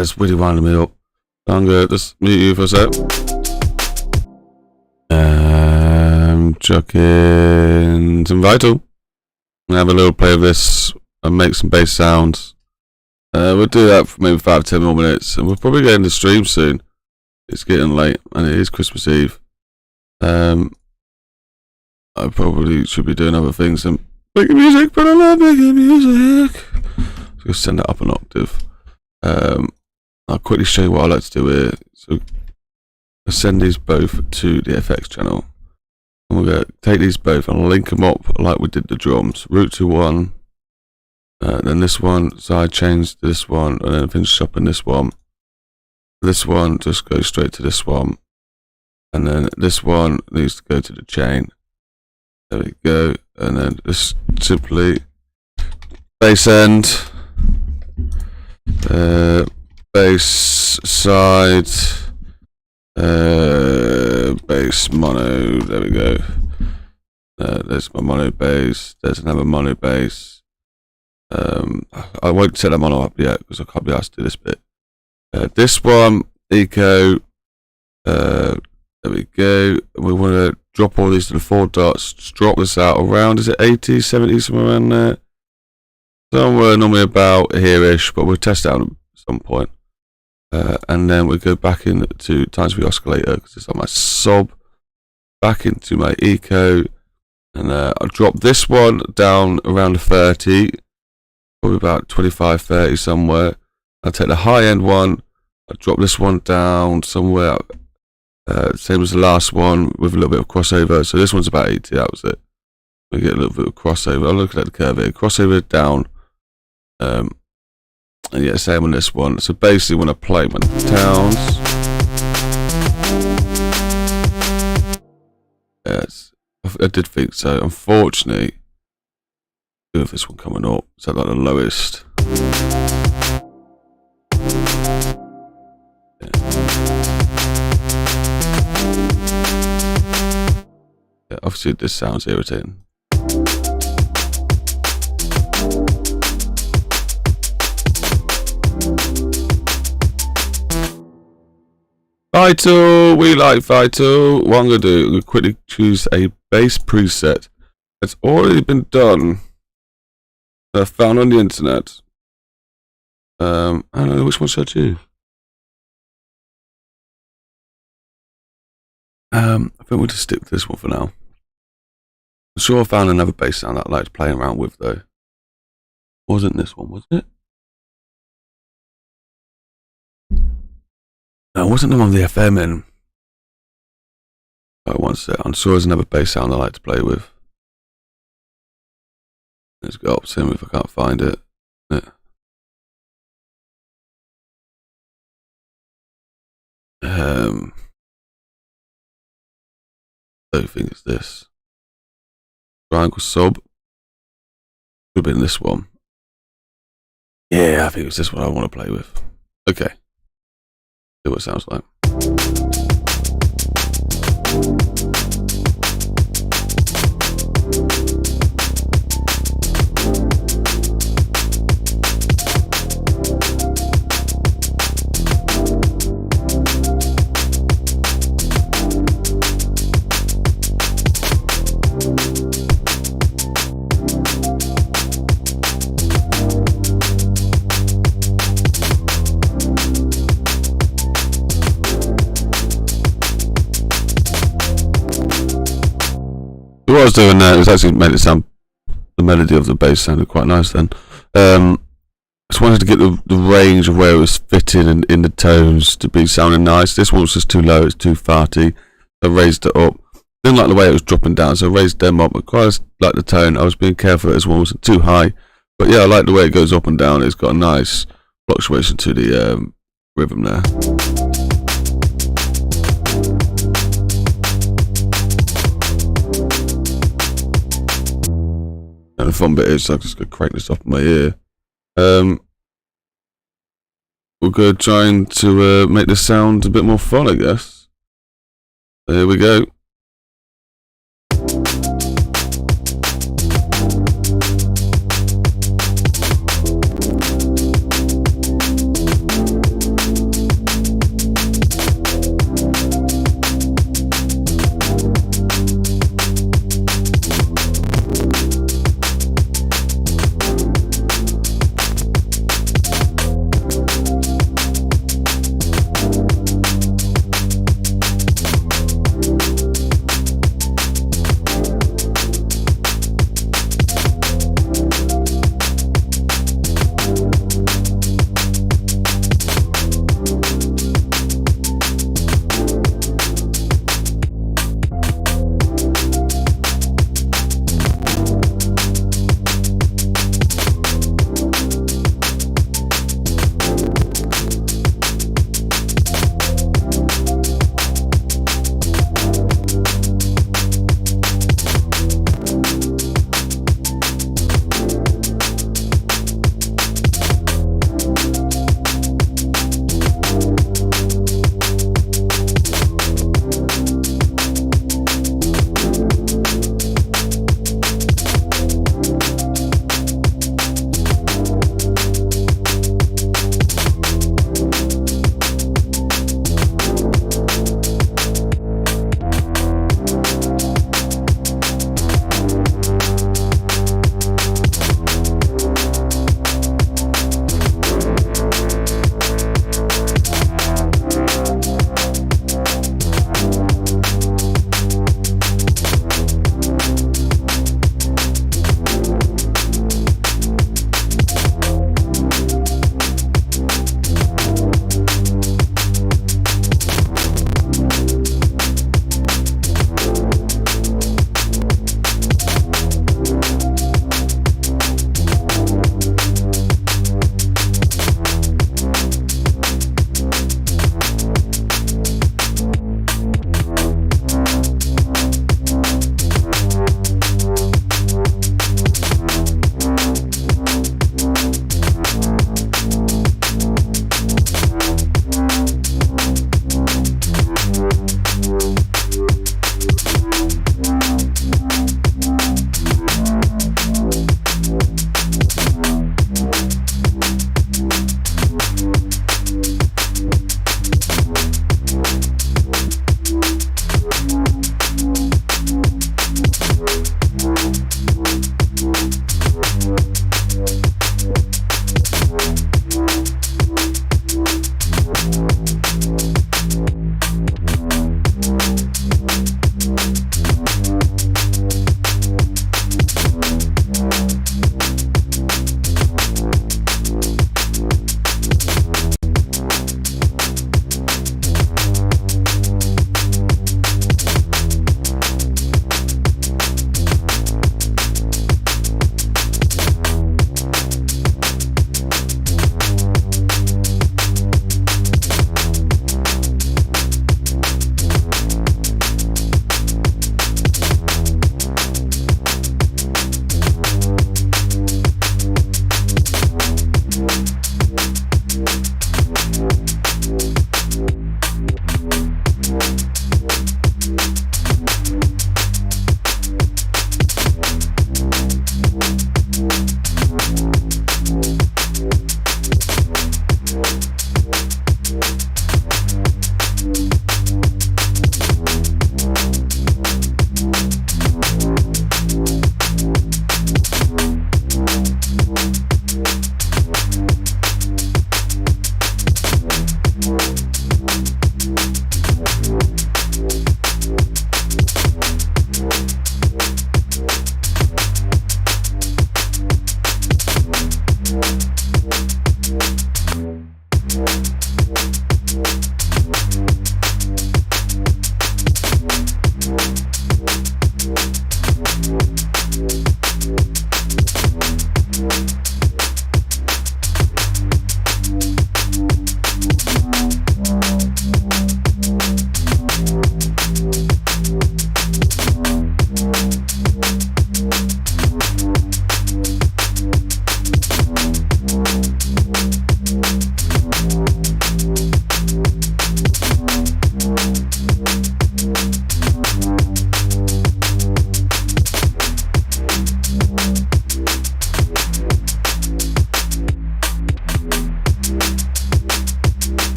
It's really winding me up. I'm gonna just mute you for a sec. Chuck in some Vital. And have a little play of this and make some bass sounds. We'll do that for maybe 5-10 more minutes, and we'll probably get into stream soon. It's getting late, and it is Christmas Eve. I probably should be doing other things and making music, but I love making music. Just send it up an octave. I'll quickly show you what I like to do here. So I'll send these both to the FX channel. And we're going to take these both and link them up like we did the drums. Root to one, then this one, side change to this one, and then finish up in this one. This one just goes straight to this one. And then this one needs to go to the chain. There we go. And then just simply bass end. Bass side, bass mono, there we go. There's my mono bass, there's another mono bass. I won't set that mono up yet because I can't be asked to do this bit. This one, eco, there we go. We want to drop all these to the 4 dots, just drop this out around, is it 80, 70, somewhere around there? Somewhere normally about here-ish, but we'll test it out at some point. And then we go back into Times V Oscillator, because it's on my sub, back into my eco, and I'll drop this one down around the 30, probably about 25, 30 somewhere. I'll take the high-end one, I'll drop this one down somewhere, same as the last one, with a little bit of crossover. So this one's about 80, that was it. We get a little bit of crossover. I'm looking at the curve here, crossover down. And yeah, same on this one. So basically when I play my towns, yes, I did think so. Unfortunately, with this one coming up, it's at like the lowest. Yeah, obviously this sounds irritating. Vital, we like Vital. What I'm going to do, I'm going to quickly choose a bass preset that's already been done, that I found on the internet. I don't know, which one should I choose? I think we'll just stick with this one for now. I'm sure I found another bass sound that I liked playing around with though. Wasn't this one, was it? No, it wasn't the one with the FM in. Oh, one sec. I'm sure there's another bass sound I like to play with. Let's go up to him if I can't find it. I don't think it's this. Triangle sub. Could have been this one. Yeah, I think it's this one I want to play with. Okay. See what it sounds like. What I was doing there was actually made it sound, the melody of the bass sounded quite nice then. I just wanted to get the range of where it was fitting in the tones to be sounding nice. This one was just too low, it's too farty. I raised it up. Didn't like the way it was dropping down, so I raised them up. I quite like the tone. I was being careful that this one wasn't too high. But yeah, I like the way it goes up and down. It's got a nice fluctuation to the rhythm there. And the fun bit is I'm just going to crank this off my ear. We're going to try to make this sound a bit more fun, I guess. Here we go.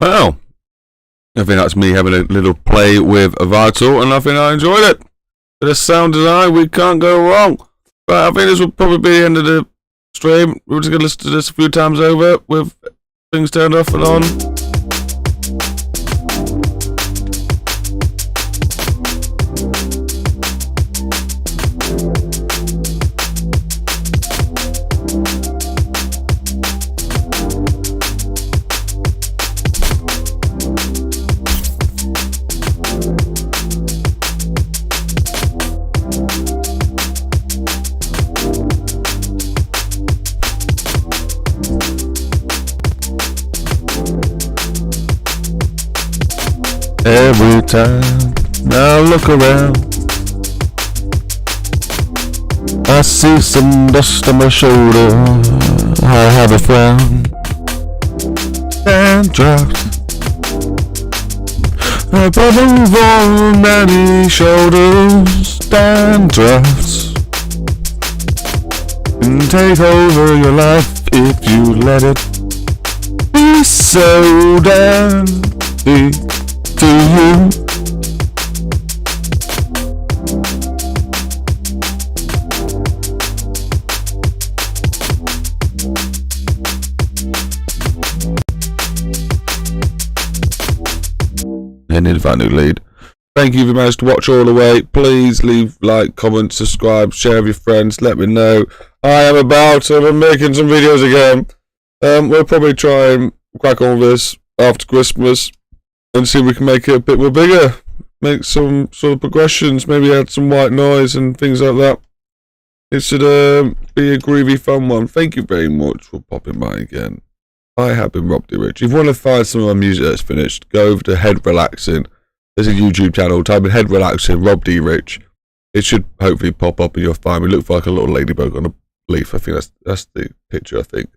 Well, I think that's me having a little play with Vital, and I think I enjoyed it. With the sound design, we can't go wrong. But I think this will probably be the end of the stream. We're just going to listen to this a few times over with things turned off and on. Every time I look around, I see some dust on my shoulder. I have a frown and drops above all many shoulders. Dandruffs can take over your life if you let it be so dandy to you. I need to find a new lead. Thank you if you managed to watch all the way. Please leave like, comment, subscribe, share with your friends. Let me know. I am about to be making some videos again. We'll probably try and crack all this after Christmas and see if we can make it a bit more bigger. Make some sort of progressions. Maybe add some white noise and things like that. It should be a groovy, fun one. Thank you very much for popping by again. I have been Rob D. Rich. If you want to find some of my music that's finished, go over to Head Relaxing. There's a YouTube channel. Type in Head Relaxing, Rob D. Rich. It should hopefully pop up and you'll find me. Look like a little ladybug on a leaf. I think that's the picture, I think.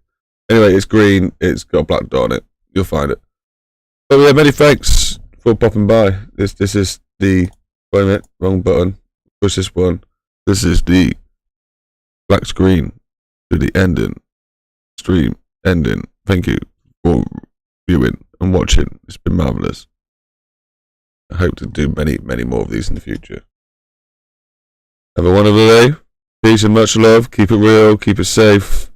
Anyway, it's green. It's got a black dot on it. You'll find it. So yeah, many thanks for popping by. This is the... Wait a minute. Wrong button. Push this one. This is the black screen to the ending. Stream ending. Thank you for viewing and watching. It's been marvellous. I hope to do many, many more of these in the future. Have a wonderful day. Peace and much love. Keep it real. Keep it safe.